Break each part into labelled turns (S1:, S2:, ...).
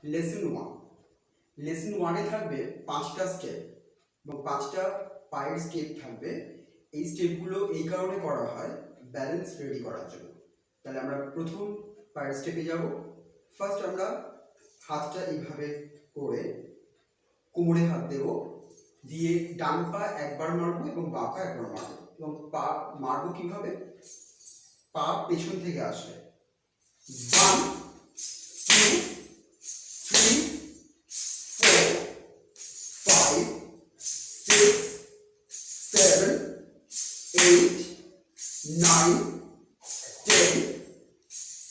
S1: Lesson 1। Lesson 1-এ থাকবে 5টা step এবং 5টা পায়ের স্টেপ থাকবে। এই স্টেপগুলো এই কারণে করা হয় ব্যালেন্স রেডি করার জন্য। তাহলে আমরা প্রথম পায়ের স্টেপে যাব। ফার্স্ট আমরা হাতটা এইভাবে করে কোমরে হাত দেব, দিয়ে ডান পা একবার মারবো এবং বাঁ পা একবার মারবো। এবং পা মারবো কিভাবে? পা পেছন থেকে আসবে। 1 2 3 4 5 6 7 8 9 10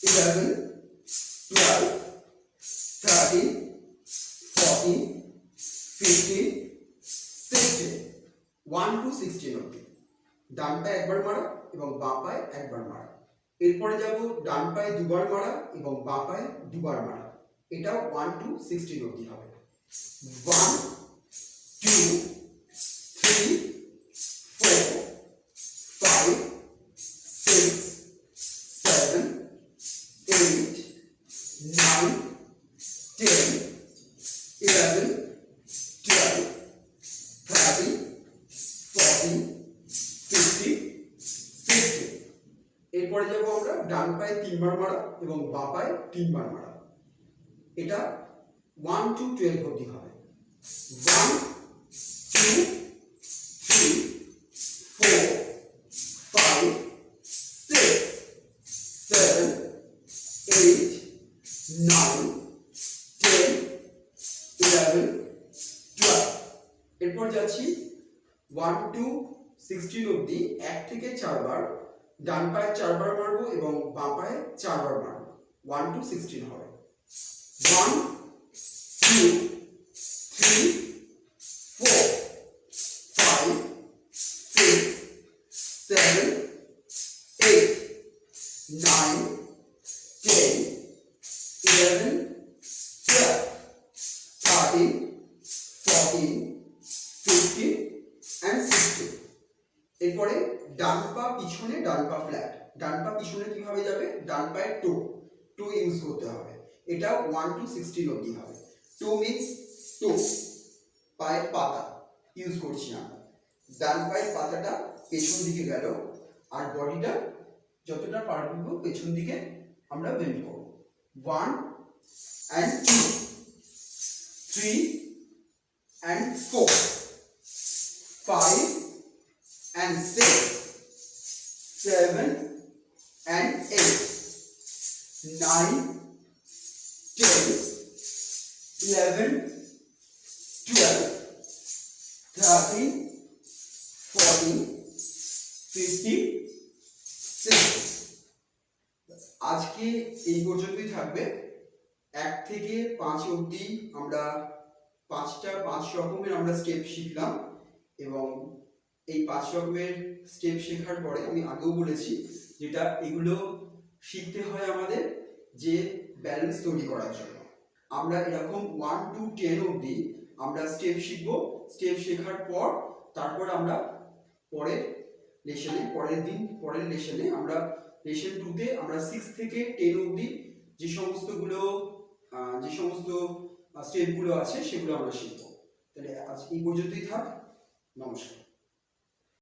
S1: 11 12 13 14 15 16 1 to 16 অবধি ডান পায়ে একবার মারা এবং বাঁ পায়ে একবার মারা। এরপরে যাব ডান পায়ে দুবার মারা এবং বাঁ পায়ে দুবার মারা। এটাও 1 to 16 অবধি হবে। 1 2 3 4 5 6 7 8 9 10 11 12 13 14 15 16। এরপরে যাব আমরা ডান পায়ে 3বার মারা এবং বাঁ পায়ে 3বার মারা। এটা 1 to 12 অবধি হবে। 1 2 3 4 5 6 7 8 9 10 11 12। এরপর যাচ্ছি 1 to 16 অবধি 1 থেকে 4 বার ডান পায়ে 4 বার মারবো এবং বাঁ পায়ে 4 বার মারবো। 1 to 16 হবে। 1 2 3 4 5 6 7 8 9 10 11 12 13 14 15 and 16। এরপরে ডান পা পিছনে ডান পা ফ্ল্যাট। ডান পা পিছনে কিভাবে যাবে? ডান পায়ের টো ইউজ করতে হবে। এটা 1 to 16 অবধি হবে। টো মিন্স টো, পায়ের পাতা ইউজ করছি আমরা। ডান পায়ের পাতাটা পেছন দিকে গেল আর বডিটা যতটা পারবো পেছন দিকে আমরা বেন্ড করব। 1 and 2 3 and 4 5 and 6 7 and 8 9 10 11 12 13 14 15 16। আজকে এই পর্যন্তই থাকবে। 1 থেকে 5 অবধি আমরা 5 রকমের আমরা স্টেপ শিখলাম এবং এই 5 রকমের স্টেপ শেখার পরে আমি আগেও বলেছি যেটা এগুলো শিখতে হয় আমাদের যে ব্যালেন্স তৈরি করার জন্য। আমরা এরকম 1 to 10 অবধি আমরা স্টেপ শিখবো। স্টেপ শেখার পর তারপর আমরা পরের লেসনে আমরা লেসন 2-তে আমরা 6 থেকে 10 অবধি যে সমস্ত স্টেপগুলো আছে সেগুলো আমরা শিখবো। তাহলে আজ এই পর্যন্তই থাক। নমস্কার।